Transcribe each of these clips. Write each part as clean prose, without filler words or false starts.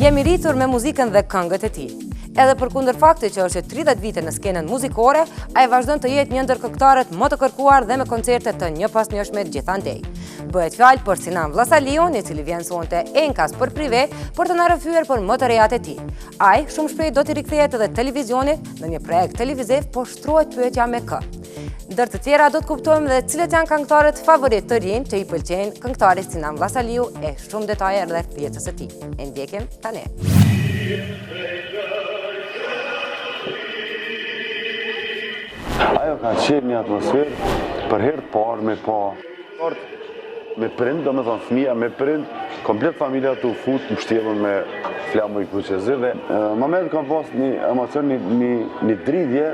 Jemi rritur me muzikën dhe këngët e tij. Edhe përkundër faktit që është 30 vite në skenën muzikore, ai vazhdon të jetë një ndër këngëtarët më të kërkuar dhe me koncerte të njëpasnjëshme gjithandej. Bëhet fjalë për Sinan Vllazaliun, i cili vjen sonte enkas për prive për të na rrëfyer për më të rejat e tij. Ai shumë shpejt do t'i rikthehet edhe televizionit në një projekt televiziv, po shtrohet pyetja me kë. Ndër të tjera do të kuptojmë dhe cilët janë këngëtarët favorit të rinj që i pëlqejnë këngëtarit Sinan Vllazaliu e shumë detaje rreth pjesës së tij. E ndjekim tani. Ajo ka qenë një atmosferë për herë të parë me prind, do me thonë fëmija, me prind, komplet familja të fut, më shtjellën me flamu i kuqezi dhe në moment kam pas një emocion, një dridhje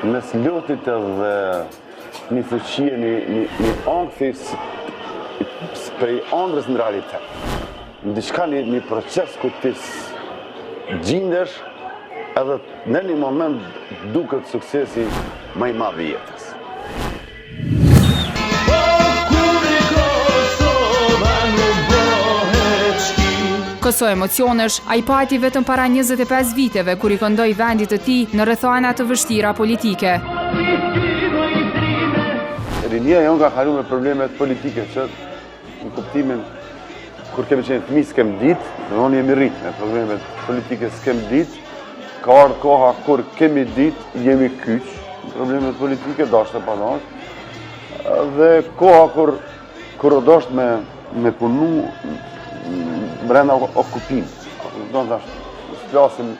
mes lotit edhe një fuqie, një ankthis prej ëndrës në realitet. Në diçka një proces ku ti gjindesh edhe në një moment duket suksesi më i madh i jetës. Këso emocionesh, a i pati vetëm para 25 viteve kur i këndoi vendit të tij në rrethana të vështira politike. Rinia jonë ka kalu me problemet politike që në kuptimin kur kemi qenë fëmijë s'kem ditë, dhe unë jemi rritë me problemet politike s'kem ditë, ka ardhur koha kur kemi ditë, jemi kyç, problemet politike, dashte pa dashte, dhe koha kur dashte me punu brenda okupim. Do të flasim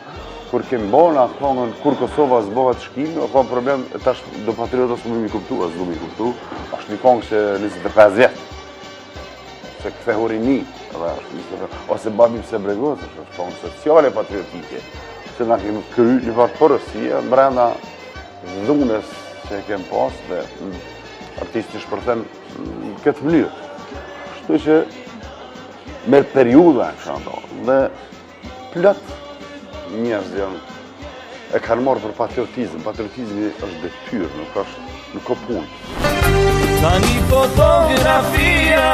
kur kemi bona, thonën kur Kosova zbohet shkim, ka problem tash do patriotës më mi kuptu, as do mi kuptu, është një kongë që 25 vjet. Se kthe horini, ose babi pse bregos, është kongë sociale patriotike, që na kemi kry një farë porosie brenda dhunës që e kemi pas dhe artisti shpërthen këtë mënyrë. Kështu që me periuda dhe plot njerëz e kanë marrë për patriotizëm. Patriotizmi është detyrë, nuk ka punë. Tani fotografia.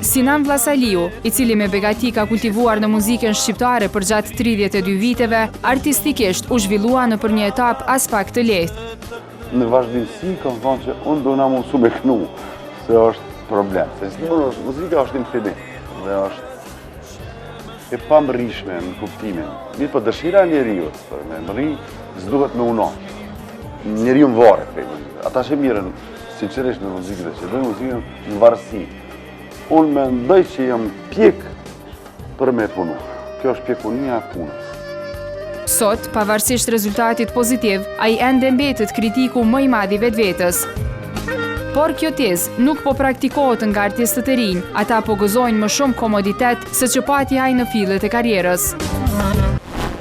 Sinan Vllazaliu, i cili me begati ka kultivuar në muzikën shqiptare për gjatë 32 viteve, artistikisht u zhvillua në për një etap as pak të lehtë. Në vazhdimsi kam thonë që unë do na mundsu me kënu, se është problem. Se muzika është infinit dhe është e pamrishme në kuptimin. Mirë po dëshira e njeriut, për me mëri, s'duhet me unon. Njeriu më varet prej muzikës. Ata që mirën, sinqerisht me muzikë dhe që bëjnë muzikën në varësi. Unë mendoj që jam pjek për me punu. Kjo është pjekunia e punës. Sot, pavarësisht rezultatit pozitiv, ai ende mbetet kritiku më i madh i vetvetes. Por kjo tezë nuk po praktikohet nga artistët e rinj, ata po gëzojnë më shumë komoditet se që pati ai në fillet e karrierës.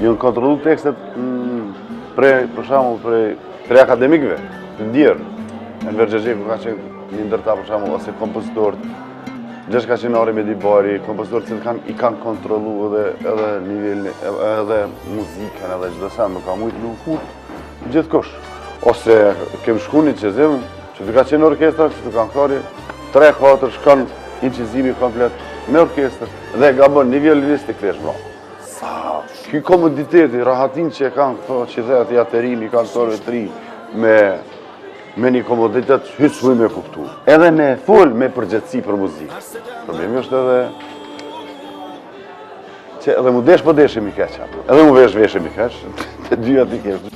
Ju në kontrollu tekstet për shembull prej akademikëve, të ndjerë. Enver Xhexheku ka qenë një ndërta për shembull, ose kompozitorët, Gjesh ka qenë Ari Medibari, kompozitorët që i kanë kontrollu edhe nivelin, edhe muzikën, edhe çdo sa më ka mujtë në fut, gjithkush. Ose kem shkunit që zemë, që të ka qenë orkestra, që të kanë thori 3-4 shkon incizimi komplet me orkestër dhe ga bën një violinist të kthesh bra. Ky komoditeti, rahatin që e kanë këto që dhe atë jaterimi, kanë thore 3 me një komoditet hyçuj me kuptu. Edhe me fol me përgjithësi për muzikë. Problemi është edhe që edhe mu desh po deshim i keq apo. Edhe mu veshim i keq, të dyja ti keq.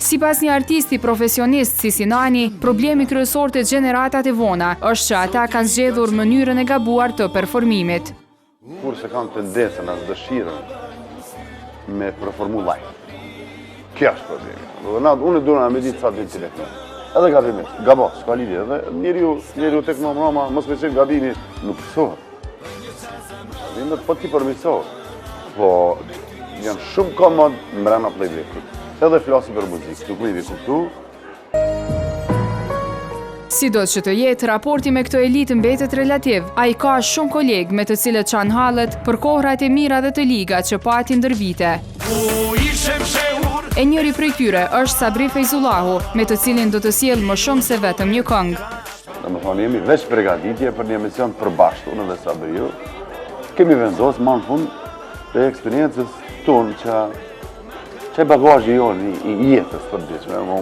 Sipas një artisti profesionist si Sinani, problemi kryesor të gjeneratat e vona është që ata kanë zgjedhur mënyrën e gabuar të performimit. Kurse kanë tendencën as dëshirën me performu live. Kjo është problemi. Unë duna me ditë sa të intelektual. Edhe gabimet, gabo, s'ka lidhje. Edhe njeriu tek mama, mos me qenë gabimi, nuk pësohet. Gabimet po ti përmisohet. Po janë shumë komod mbrana playbackut. Edhe flasi për muzikë, nuk me i kuptu. Sido që të jetë, raporti me këto elitë mbetet relativ. Ai ka shumë kolegë me të cilët qanë hallet për kohrat e mira dhe të liga që pati ndër vite. E njëri prej tyre është Sabri Fejzullahu, me të cilin do të sjell më shumë se vetëm një këngë. Domethënë jemi veç përgatitje për një emision të përbashkët, unë dhe Sabriu, kemi vendosë ma në fund të eksperiencës tonë që e bagajë jonë i jetës përditshme, me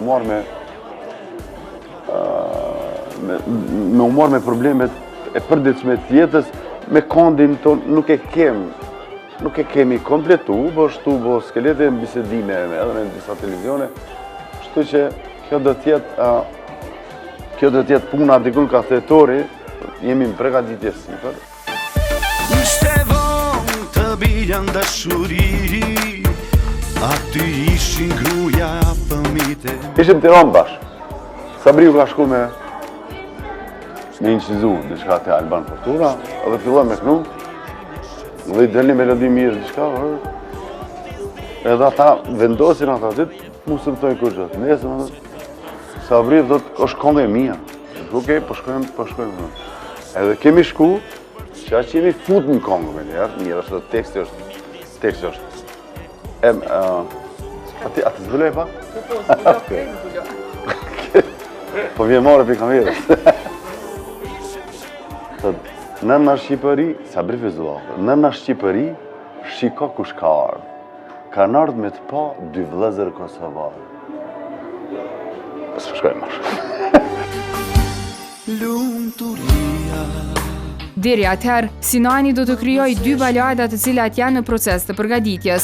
umar me problemet e përditshme të jetës, me kondin tonë nuk e kemi kompletu, bo skelete në bisedime edhe në disa televizione, shtu që kjo do tjetë puna dikun ka thetori, jemi në pregaditje sipër. Ishte vonë të biljan dashuri, aty ishin gruaja fëmite. Ishim të Tiranë bashkë. Sabriu ka shku me incizu diçka të Alban Fortuna, edhe fillon me kënu, dhe i del një melodi mirë diçka, edhe ata vendosin ata ditë, mu së mëtoj kur gjëtë. Nesë, Sabriu do të është këngë e mija. Okej, po shkojmë. Edhe kemi shku, që aqë jemi fut në këngë me njerë, mirë është dhe teksti është. A të zbuloj pa? Po vje marë për kamerës. Në në Shqipëri, Sabri Fizullah, në Shqipëri, shiko kush ka ardhë. Ka në ardhë me të pa dy vëllezër kosovarë. Së shkojmë marë. Lumturia. Deri atëherë, Sinani do të krijojë 2 balada të cilat janë në proces të përgatitjes.